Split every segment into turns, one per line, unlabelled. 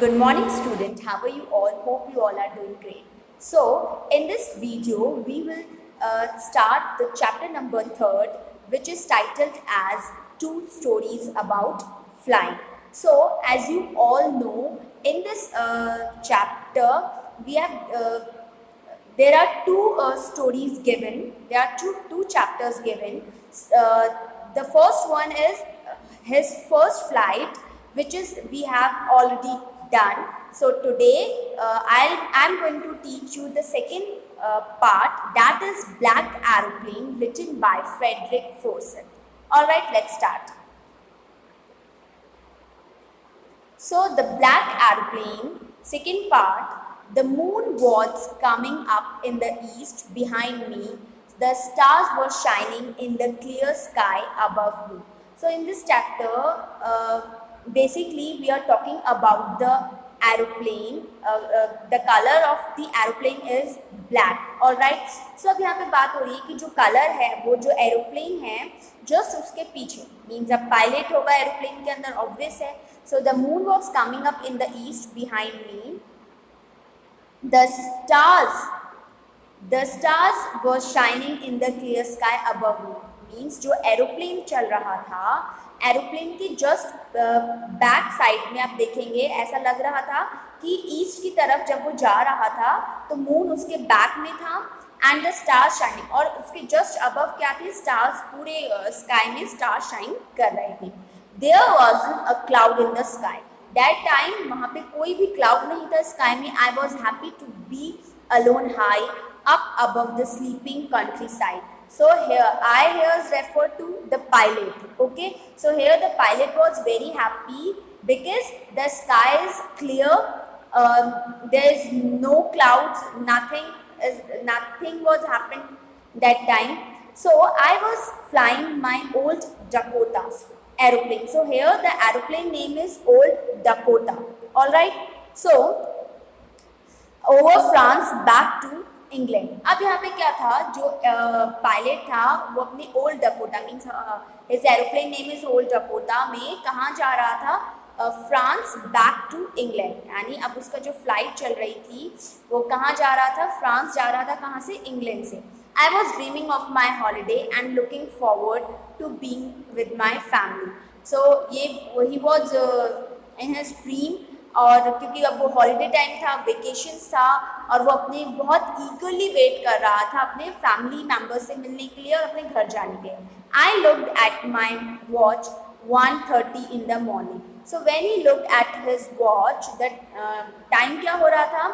Good morning, student. How are you all? Hope you all are doing great. So, in this video, we will start the chapter number 3rd, which is titled as Two Stories About Flying. So, as you all know, in this chapter, we have there are two stories given. There are two chapters given. Uh, the first one is his first flight, which is we have already done. So today I'm going to teach you the second part, that is Black Aeroplane, written by Frederick Forsyth. All right, let's start. So the Black Aeroplane, second part. The moon was coming up in the east behind me. The stars were shining in the clear sky above me. So in this chapter, basically we are talking about the aeroplane. The color of the aeroplane is black. All right. So अब यहाँ पे बात हो रही है कि जो colour है वो जो एरोप्लेन है जस्ट उसके पीछे मीन्स अब पायलट होगा एरोप्लेन के अंदर, ऑब्वियस है. So the moon was coming up in the east behind me. The stars were shining in the clear sky above me. Means जो एरोप्लेन चल रहा था, एरोप्लेन की जस्ट बैक साइड में आप देखेंगे ऐसा लग रहा था कि ईस्ट की तरफ जब वो जा रहा था तो मून उसके बैक में था एंड द स्टार्स शाइनिंग, और उसके जस्ट अबव क्या थे, स्टार्स, पूरे स्काई में स्टार्स शाइन कर रहे थे. There wasn't a cloud in the sky. That time वहाँ पे कोई भी क्लाउड नहीं था स्काई में. I was happy to be alone high up above the sleeping countryside. So here is referred to the pilot. Okay, so here the pilot was very happy because the sky is clear. There is no clouds. Nothing was happened that time. So I was flying my old Dakota aeroplane. So here the aeroplane name is Old Dakota. All right. So over France back to England. अब यहाँ पे क्या था, जो pilot था वो अपने old Dakota means his aeroplane name is old Dakota में कहाँ जा रहा था, फ्रांस बैक टू इंग्लैंड. यानी अब उसका जो फ्लाइट चल रही थी वो कहाँ जा रहा था, फ्रांस जा रहा था. कहाँ से, इंग्लैंड से. I was dreaming of my holiday and looking forward to being with my family. So he was in his dream, और क्योंकि अब वो हॉलीडे टाइम था, वेकेशंस था, और वो अपने बहुत ईगरली वेट कर रहा था अपने फैमिली मेम्बर्स से मिलने के लिए और अपने घर जाने के लिए. I looked at my watch 1:30 in the morning. So when he looked at his watch, the time क्या हो रहा था,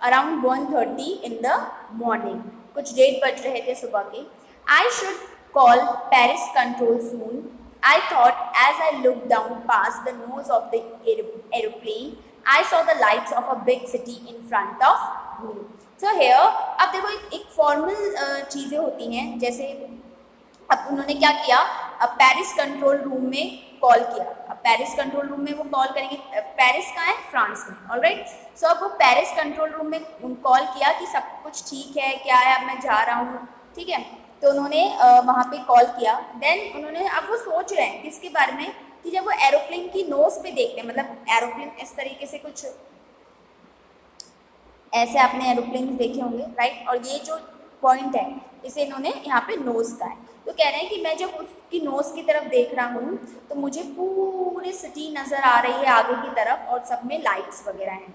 अराउंड 1:30 in the morning. कुछ 1:30 बज रहे थे सुबह के. I should call Paris control soon, I thought as I looked down past the nose of the aeroplane. I saw the lights of a big city in front of me. So here, अब देखो एक formal चीज़ें होती हैं, जैसे अब उन्होंने क्या किया, अब पेरिस कंट्रोल रूम में कॉल किया. अब पेरिस कंट्रोल रूम में वो कॉल करेंगे, पेरिस कहाँ है, फ्रांस में. ऑलराइट. सो अब वो पेरिस कंट्रोल रूम में कॉल किया कि सब कुछ ठीक है, क्या है, अब मैं जा रहा हूँ, ठीक है. तो उन्होंने वहाँ पे कॉल किया. देन उन्होंने, अब वो सोच रहे हैं किसके बारे में, कि जब वो एरोप्लेन की नोज पे देखते हैं, मतलब एरोप्लेन इस तरीके से कुछ ऐसे आपने एरोप्लेन देखे होंगे, राइट. और ये जो पॉइंट है इसे इन्होंने यहाँ पे नोज का है. तो कह रहे हैं कि मैं जब उसकी नोज की तरफ देख रहा हूँ तो मुझे पूरी सिटी नज़र आ रही है आगे की तरफ, और सब में लाइट्स वगैरह हैं.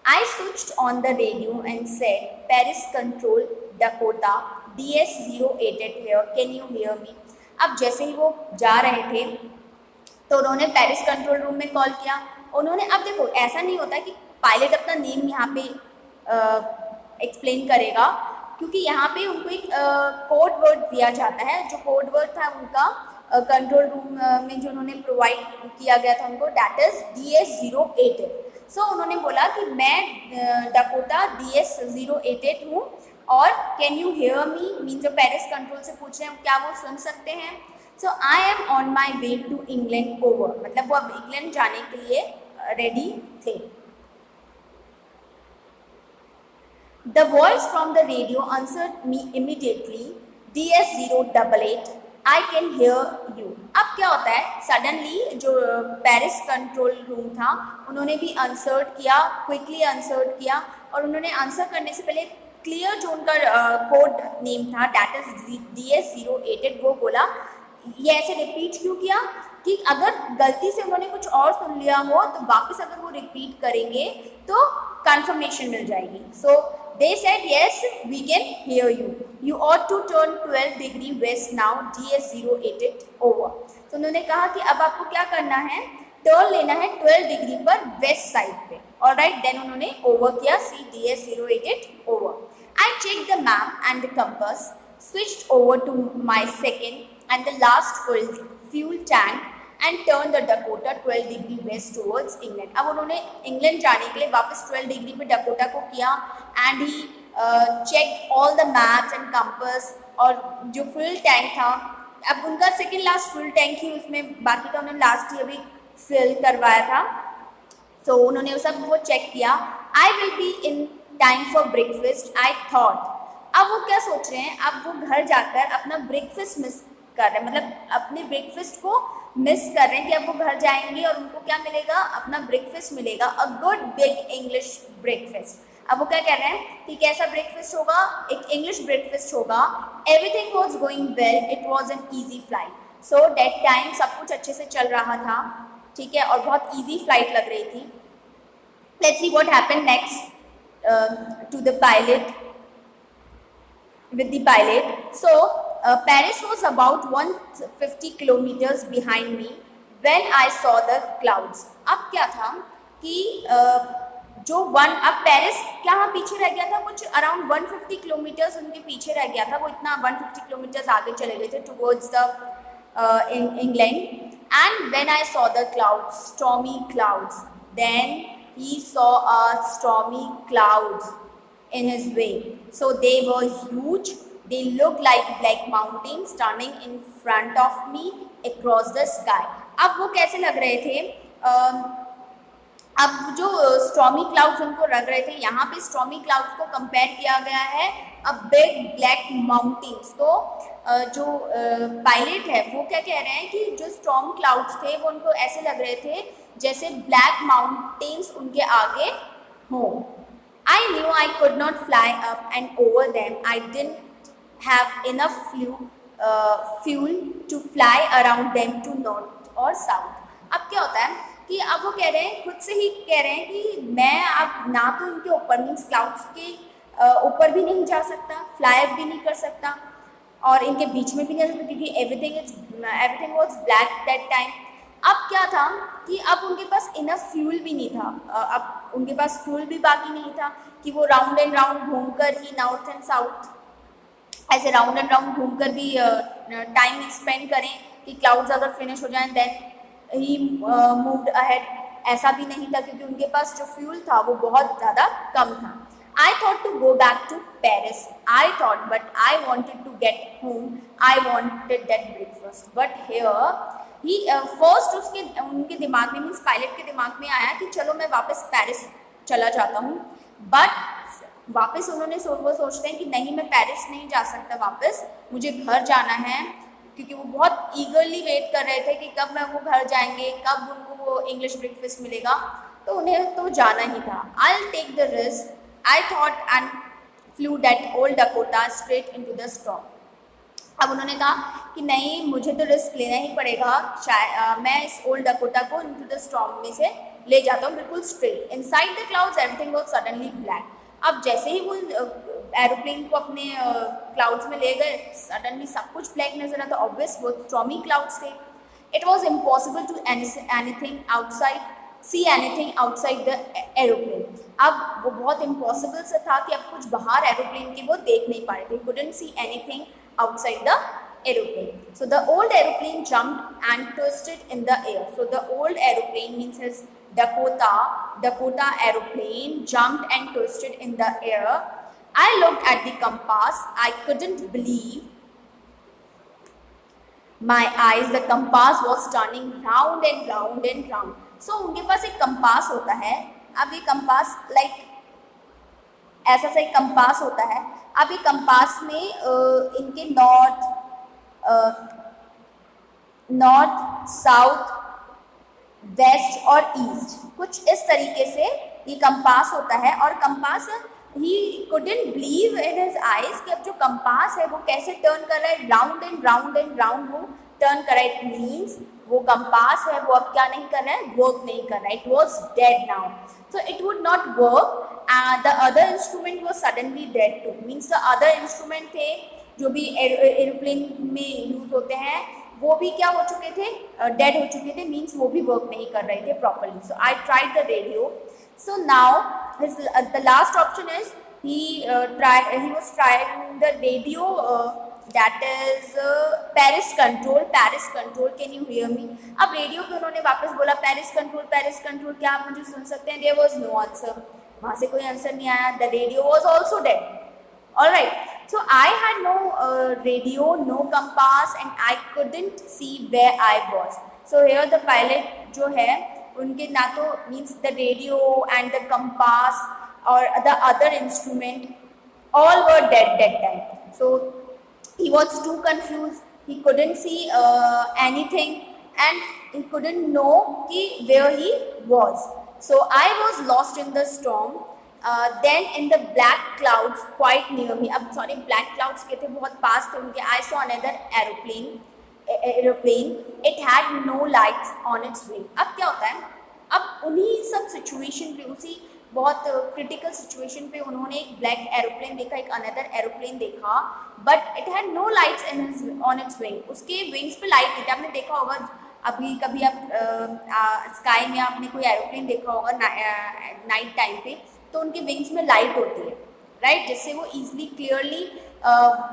I switched on the radio and said, Paris Control, Dakota, DS-088 here, can you hear me? अब जैसे ही वो जा रहे थे तो उन्होंने पेरिस कंट्रोल रूम में कॉल किया. उन्होंने, अब देखो ऐसा नहीं होता कि पायलट अपना नेम यहाँ पे एक्सप्लेन करेगा, क्योंकि यहाँ पे उनको एक कोड वर्ड दिया जाता है. जो कोड वर्ड था उनका कंट्रोल रूम में जो उन्होंने प्रोवाइड किया गया था उनको, दैट इज DS-088. सो उन्होंने बोला कि मैं डकोटा DS-088 हूँ, और can you hear me mean जो पेरिस कंट्रोल से पूछ रहे हैं क्या वो सुन सकते हैं. So I am on my way to England over, मतलब वो अब इंग्लैंड जाने के लिए रेडी थे. The voice from the radio answered me immediately, DS-088, I can hear you. अब क्या होता है, सडनली जो पेरिस कंट्रोल रूम था उन्होंने भी आंसर्ड किया, क्विकली आंसर्ड किया, और उन्होंने आंसर करने से पहले क्लियर जो उनका कोड नेम था दैट इज DS088 वो बोला। ये ऐसे रिपीट क्यों किया कि अगर गलती से उन्होंने कुछ और सुन लिया हो तो वापस अगर वो रिपीट करेंगे तो कंफर्मेशन मिल जाएगी। So they said yes we can hear you, you ought to turn 12 degree west now DS088 over. तो उन्होंने कहा कि अब आपको क्या करना है, टर्न लेना है 12 डिग्री पर वेस्ट साइड पे। ऑलराइट, देन उन्होंने ओवर किया DS088 over. I checked the map and the compass, switched over to my second and the last fuel tank and turned the Dakota 12 degree west towards England. अब उन्होंने England जाने के लिए वापस 12 degree पे Dakota को किया and he checked all the maps and compass, और जो फ्यूल टैंक था, अब उनका सेकेंड लास्ट फ्यूल टैंक ही उसमें बाकी था, उन्होंने लास्ट ईयर भी फिल करवाया था। तो उन्होंने वो सब वो चेक किया। I will be in time for breakfast I thought. अब वो क्या सोच रहे हैं, अब वो घर जाकर अपना ब्रेकफास्ट मिस कर रहे हैं, मतलब अपने ब्रेकफास्ट को मिस कर रहे हैं कि अब वो घर जाएंगे और उनको क्या मिलेगा, अपना ब्रेकफास्ट मिलेगा, a good big English breakfast. अब वो क्या कह रहे हैं कि कैसा ब्रेकफास्ट होगा, एक इंग्लिश ब्रेकफास्ट होगा। Everything was going well, it was an easy flight. So that time सब कुछ अच्छे से चल रहा था, ठीक है, और बहुत ईजी फ्लाइट लग रही थी। Let's see what happened next to the pilot, with the pilot. So Paris was about 150 kilometers behind me when I saw the clouds. अब क्या था कि अब पेरिस क्या पीछे रह गया था, कुछ अराउंड 150 किलोमीटर्स उनके पीछे रह गया था, वो इतना 150 किलोमीटर्स आगे चले गए थे towards the England. And when I saw the clouds, stormy clouds, then he saw a stormy clouds in his way. So they were huge. They looked like black mountains standing in front of me across the sky. अब वो कैसे लग रहे थे, अब जो stormy clouds उनको लग रहे थे, यहाँ पे स्टॉर्मी क्लाउड्स को कंपेयर किया गया है अब बिग ब्लैक माउंटेन्स। तो जो पायलट है वो क्या कह रहे हैं कि जो स्टॉर्म क्लाउड्स थे वो उनको ऐसे लग रहे थे जैसे ब्लैक माउंटेन्स उनके आगे हों। I knew I could not fly up and over them, I didn't have enough fuel to fly around them to north और साउथ। अब क्या होता है कि अब वो कह रहे हैं, खुद से ही कह रहे हैं कि मैं अब ना तो इनके ऊपर मीन्स क्लाउड्स के ऊपर भी नहीं जा सकता, फ्लाई अप भी नहीं कर सकता, और इनके बीच में भी नहीं जा सकता क्योंकि everything was black that time. अब क्या था कि अब उनके पास इनफ फ्यूल भी नहीं था, अब उनके पास फ्यूल भी बाकी नहीं था कि वो राउंड एंड राउंड घूमकर ही नॉर्थ एंड साउथ ऐसे राउंड एंड राउंड घूमकर भी टाइम स्पेंड करें कि क्लाउड्स अगर फिनिश हो जाएं देन ही मूव्ड अहेड। ऐसा भी नहीं था क्योंकि उनके पास जो फ्यूल था वो बहुत ज़्यादा कम था। I thought to go back to Paris. I thought, but I wanted to get home. I wanted that breakfast. But here, he first उनके दिमाग में मीन्स पायलट के दिमाग में आया कि चलो मैं वापस पेरिस चला जाता हूँ। बट वापस उन्होंने वो सोचते हैं कि नहीं, मैं पेरिस नहीं जा सकता वापस, मुझे घर जाना है, क्योंकि वो बहुत ईगरली वेट कर रहे थे कि कब मैं वो घर जाएंगे, कब उनको वो इंग्लिश ब्रेकफास्ट मिलेगा, तो उन्हें तो जाना ही था। I'll take the risk, I thought, and flew that old Dakota straight into the storm. अब उन्होंने कहा कि नहीं, मुझे तो रिस्क लेना ही पड़ेगा, मैं इस ओल्ड डकोटा को into the storm में से ले जाता हूँ बिल्कुल straight. Inside the clouds everything was suddenly black. अब जैसे ही वो एरोप्लेन को अपने क्लाउड्स में ले गए, सडनली सब कुछ ब्लैक नजर आता। ऑब्वियस वो स्टॉर्मी क्लाउड्स थे। It was impossible to anything outside see anything outside the aeroplane. अब वो बहुत इम्पॉसिबल सा था कि अब कुछ बाहर एरोप्लेन के वो देख नहीं पा रहे थे। Couldn't see anything outside the aeroplane. So the old aeroplane jumped and twisted in the air. So the old aeroplane means his Dakota aeroplane jumped and twisted in the air. I looked at the compass. I couldn't believe my eyes. The compass was turning round and round and round. So उनके पास एक compass होता है। अब ये compass ऐसा सा एक compass होता है। अब ये कंपास में इनके नॉर्थ नॉर्थ, साउथ, वेस्ट और ईस्ट, कुछ इस तरीके से ये कंपास होता है। और compass he couldn't believe in his eyes कि अब जो कंपास है वो कैसे टर्न कर रहा है, round and round and round वो टर्न कर रहा है। इट मीन्स वो कंपास है वो अब क्या नहीं कर रहा है, वर्क नहीं कर रहा है। It was dead now, so it would not work. The other instrument was suddenly dead too, means the other instrument थे जो भी एरोप्लेन में यूज होते हैं वो भी क्या हो चुके थे, डेड हो चुके थे, मीन्स वो भी वर्क नहीं कर रहे थे properly. So I tried the radio. So now the last option is he was trying the radio, that is Paris control. Paris control, can you hear me? अब रेडियो पे उन्होंने वापस बोला Paris control, Paris control, क्या आप मुझे सुन सकते हैं? There was no answer, वहाँ से कोई आंसर नहीं आया। The radio was also dead. All right, so I had no radio, no compass, and I couldn't see where I was. So here the pilot जो है उनके ना तो means the radio and the compass or the other instrument all were dead that time. So he was too confused, he couldn't see anything, and he couldn't know where he was. So I was lost in the storm. Then in the black clouds quite near me, अब sorry black clouds के थे बहुत पास थे उनके, I saw another aeroplane. It had no lights on its wing. अब क्या होता है, अब उन्हीं सब सिचुएशन पे, उसी बहुत क्रिटिकल सिचुएशन पे उन्होंने एक ब्लैक एरोप्लेन देखा, एक अनदर एरोप्लेन देखा, but it had no lights on its wing. उसके विंग्स पे लाइट नहीं थी। आपने देखा होगा अभी कभी आप स्काई में आपने कोई एरोप्लेन देखा होगा नाइट टाइम पे, तो उनके विंग्स में लाइट होती है, राइट, जिससे वो ईजिली क्लियरली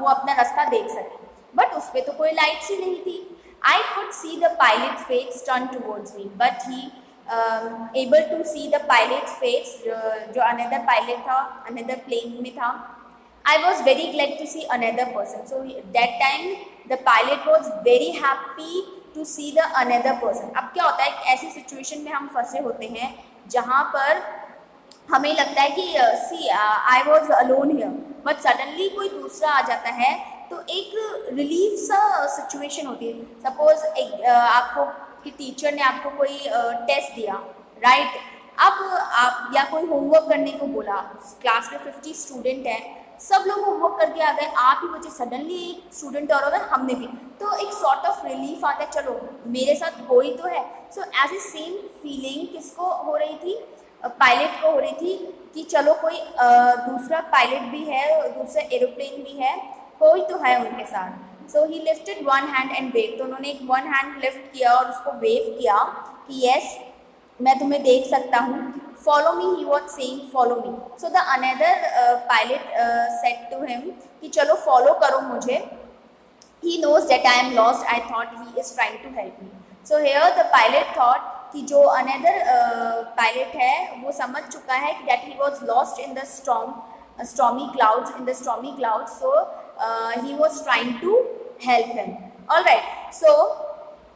वो अपना रास्ता देख सके, बट उस पर तो कोई लाइट्स ही नहीं थी। आई could see the pilot face turn towards me, but he able to see the pilot's face, जो another pilot था, another plane में था। I was very glad to see another person. So that time the pilot was very happy to see the another person. अब क्या होता है, ऐसी situation में हम फंसे होते हैं जहाँ पर हमें लगता है कि see I was alone here, but suddenly कोई दूसरा आ जाता है तो एक रिलीफ सा सिचुएशन होती है। सपोज एक आपको कि टीचर ने आपको कोई टेस्ट दिया, राइट, अब आप या कोई होमवर्क करने को बोला, क्लास में 50 स्टूडेंट हैं, सब लोग होमवर्क करके आ गए, आप ही बचे, सडनली एक स्टूडेंट और हो गए, हमने भी, तो एक सॉर्ट ऑफ रिलीफ आता है, चलो मेरे साथ कोई तो है। सो ऐसी सेम फीलिंग किसको हो रही थी, पायलट को हो रही थी कि चलो कोई दूसरा पायलट भी है, दूसरा एरोप्लेन भी है, कोई तो है उनके साथ। So he lifted one hand and wave, तो उन्होंने एक वन हैंड लिफ्ट किया और उसको वेव किया कि यस मैं तुम्हें देख सकता हूँ, follow me, he was saying follow me. So the another pilot said to him कि चलो फॉलो करो मुझे, he knows that I am lost, I thought he is trying to help me. So here the pilot thought कि जो another pilot है वो समझ चुका है कि that he was lost in the stormy clouds, so he was trying to help him. All right, so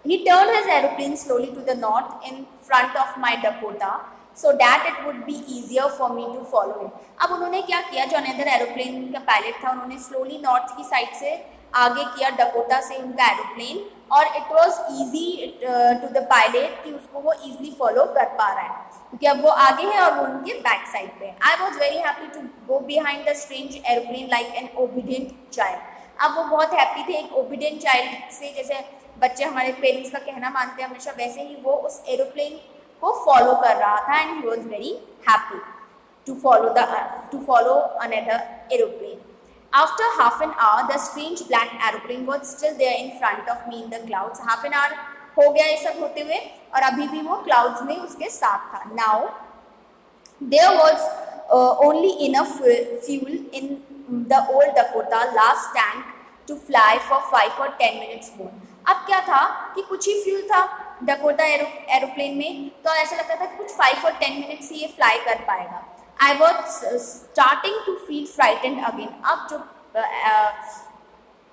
he turned his aeroplane slowly to the north in front of my Dakota so that it would be easier for me to follow him. अब उन्होंने क्या किया, जो another aeroplane का pilot था उन्होंने slowly north की side से आगे किया, डकोटा से उनका एरोप्लेन, और it was easy to the pilot कि उसको वो ईजिली फॉलो कर पा रहा है क्योंकि अब वो आगे है और वो उनके बैक साइड पे। I was very happy to go behind the strange aeroplane like an obedient child. अब वो बहुत हैप्पी थे एक ओबीडियंट चाइल्ड से, जैसे बच्चे हमारे पेरेंट्स का कहना मानते हैं हमेशा, वैसे ही वो उस एरोप्लेन को फॉलो कर रहा था and he was very happy to follow another aeroplane. After half an hour, the strange black aeroplane was still there in front of me in the clouds. Half an hour हो गया ये सब होते हुए और अभी भी वो clouds में उसके साथ था. Now there was only enough fuel in the old Dakota last tank to fly for 5 or 10 minutes more. अब क्या था कि कुछ ही फ्यूल था डकोटा एरोप्लेन में, तो ऐसा लगता था कि कुछ 5 और 10 मिनट्स ही ये फ्लाई कर पाएगा. I was starting to feel frightened again. अब जो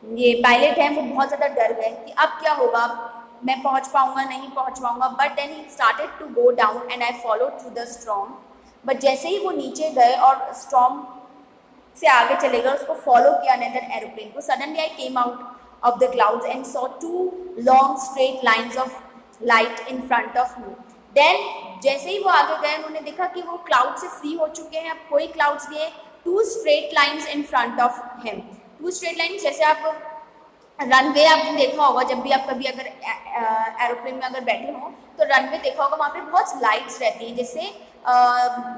ये पायलट हैं वो बहुत ज़्यादा डर गए कि अब क्या होगा, मैं पहुंच पाऊंगा नहीं पहुंच पाऊंगा. But then he started to go down and I followed through the storm. But जैसे ही वो नीचे गए और स्टॉर्म से आगे चले गए, उसको फॉलो किया अनदर एरोप्लेन को. Suddenly I came out of the clouds and saw two long straight lines of light in front of me. Then जैसे ही वो आगे गए उन्होंने देखा कि वो क्लाउड से फ्री हो चुके हैं, अब कोई क्लाउड्स नहीं है. Two straight lines in front of him. Two straight lines, जैसे आप रनवे आपने देखा होगा, जब भी आप कभी अगर एरोप्लेन में अगर बैठे हो तो रनवे देखा होगा, वहाँ पे बहुत लाइट्स रहती हैं, जिससे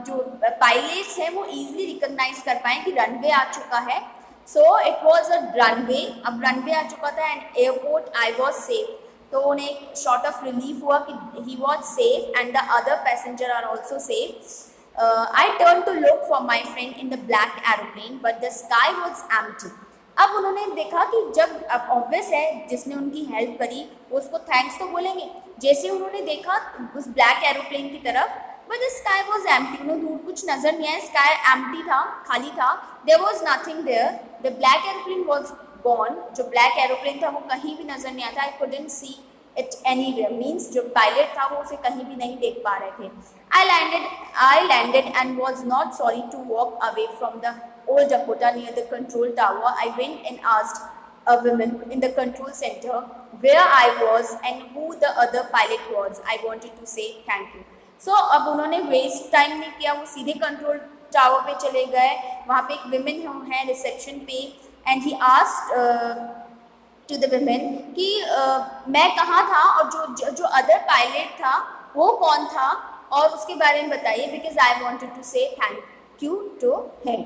जो पायलट्स हैं वो इजीली रिकॉग्नाइज कर पाएँ कि रनवे आ चुका है. So it was a runway. अब रनवे आ चुका था and airport I was safe. तो उन्हें एक शॉर्ट ऑफ रिलीफ हुआ कि he was safe and the other passenger are also safe. I turn to look for my friend in the black aeroplane but the sky was empty. अब उन्होंने देखा कि जब अब ऑब्वियस है जिसने उनकी हेल्प करी वो उसको थैंक्स तो बोलेंगे. जैसे उन्होंने देखा उस ब्लैक एरोप्लेन की तरफ, but the sky was empty. उन्हें दूर कुछ नजर नहीं आया, स्काई एम्प्टी था, खाली था. There was nothing there. The black aeroplane was gone. जो ब्लैक एरोप्लेन था वो कहीं भी नजर नहीं आता. I couldn't see it anywhere, means जो पायलट था वो उसे कहीं भी नहीं देख पा रहे थे. I landed and was not sorry to walk away from the old Dakota near the control tower. I went and asked a woman in the control center where I was and who the other pilot was. I wanted to say thank you. So अब उन्होंने waste time नहीं किया, वो सीधे control tower पे चले गए. वहाँ पे एक विमेन है रिसेप्शन पे and he asked to the women कि मैं कहाँ था और जो अदर पायलट था वो कौन था और उसके बारे में बताइए, because I wanted to say thank you to him.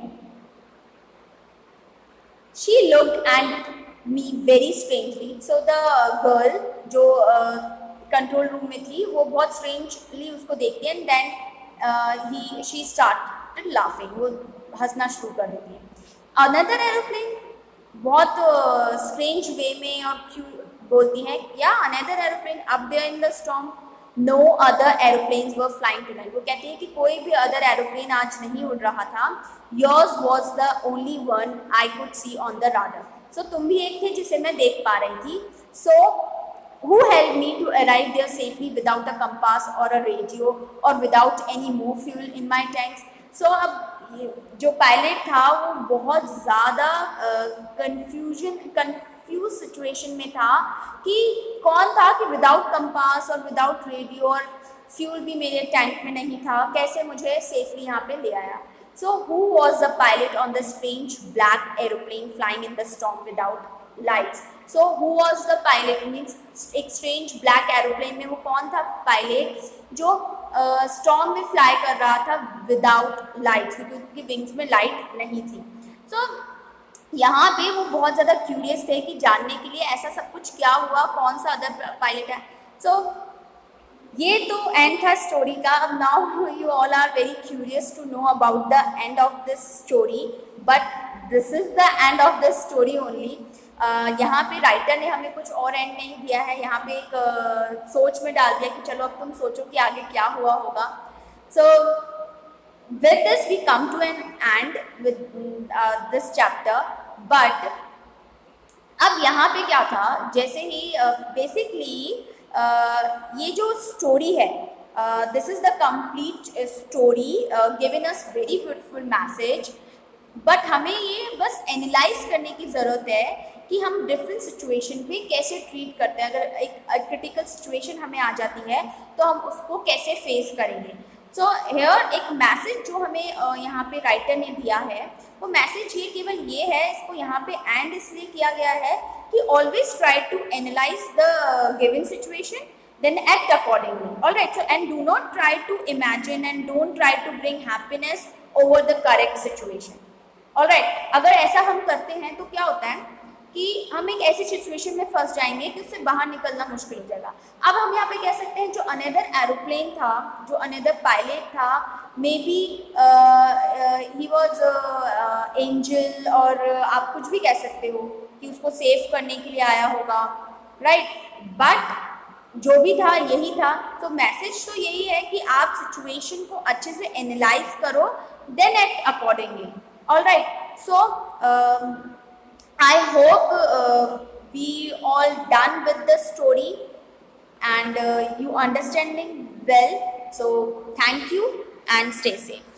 She looked at me very strangely. So the girl जो कंट्रोल रूम में थी वो बहुत स्ट्रेंजली उसको देखती है and then she started laughing. वो हंसना शुरू कर देती है. अनदर एरोप्लेन बहुत स्ट्रेंज वे में और क्यों बोलती हैं, या another aeroplane up there in the storm. No other aeroplanes were flying tonight. वो कहती है कि कोई भी अदर एरोप्लेन आज नहीं उड़ रहा था. Yours was the only one I could see on the radar. So तुम भी एक थे जिसे मैं देख पा रही थी. सो who helped me to arrive there safely without a compass or a radio or without any more fuel in my tanks. So अब जो पायलट था वो बहुत ज़्यादा कंफ्यूज सिचुएशन में था कि कौन था कि विदाउट कंपास और विदाउट रेडियो और फ्यूल भी मेरे टैंक में नहीं था, कैसे मुझे सेफली यहाँ पे ले आया. So who was the pilot on the strange black aeroplane flying in the storm without lights? So who was the pilot means एक strange black aeroplane में वो कौन था पायलट जो स्टॉर्म में फ्लाई कर रहा था विदाउट लाइट्स, क्योंकि उनकी विंग्स में लाइट नहीं थी. सो यहाँ पे वो बहुत ज़्यादा क्यूरियस थे कि जानने के लिए ऐसा सब कुछ क्या हुआ, कौन सा अदर पायलट है. सो ये तो एंड था स्टोरी का. अब now you all are very curious to know about the end of this story, but this is the end of this story only. यहाँ पे राइटर ने हमें कुछ और एंड नहीं दिया है, यहाँ पे एक सोच में डाल दिया कि चलो अब तुम सोचो कि आगे क्या हुआ होगा. सो with this we come to an end with this chapter. But अब यहाँ पे क्या था, जैसे ही बेसिकली ये जो स्टोरी है, this is the complete story given us very beautiful message. But हमें ये बस एनालाइज करने की ज़रूरत है कि हम डिफरेंट सिचुएशन पे कैसे ट्रीट करते हैं. अगर एक क्रिटिकल सिचुएशन हमें आ जाती है तो हम उसको कैसे फेस करेंगे. सो हेयर एक मैसेज जो हमें यहाँ पे राइटर ने दिया है, वो मैसेज ये केवल ये है, इसको यहाँ पे एंड इसलिए किया गया है कि always try to analyse the given situation then act accordingly. All right, so and do not try to imagine and don't try to bring happiness over the correct situation. All right, अगर ऐसा हम करते हैं तो क्या होता है कि हम एक ऐसी सिचुएशन में फंस जाएंगे कि उससे बाहर निकलना मुश्किल हो जाएगा. अब हम यहाँ पे कह सकते हैं जो अनदर एरोप्लेन था, जो अनदर पायलट था, may be he was angel, और आप कुछ भी कह सकते हो कि उसको सेव करने के लिए आया होगा, राइट. बट जो भी था यही था. तो मैसेज तो यही है कि आप सिचुएशन को अच्छे से एनालाइज करो, then act accordingly. All right, so I hope we all done with the story and you understanding well. So thank you and stay safe.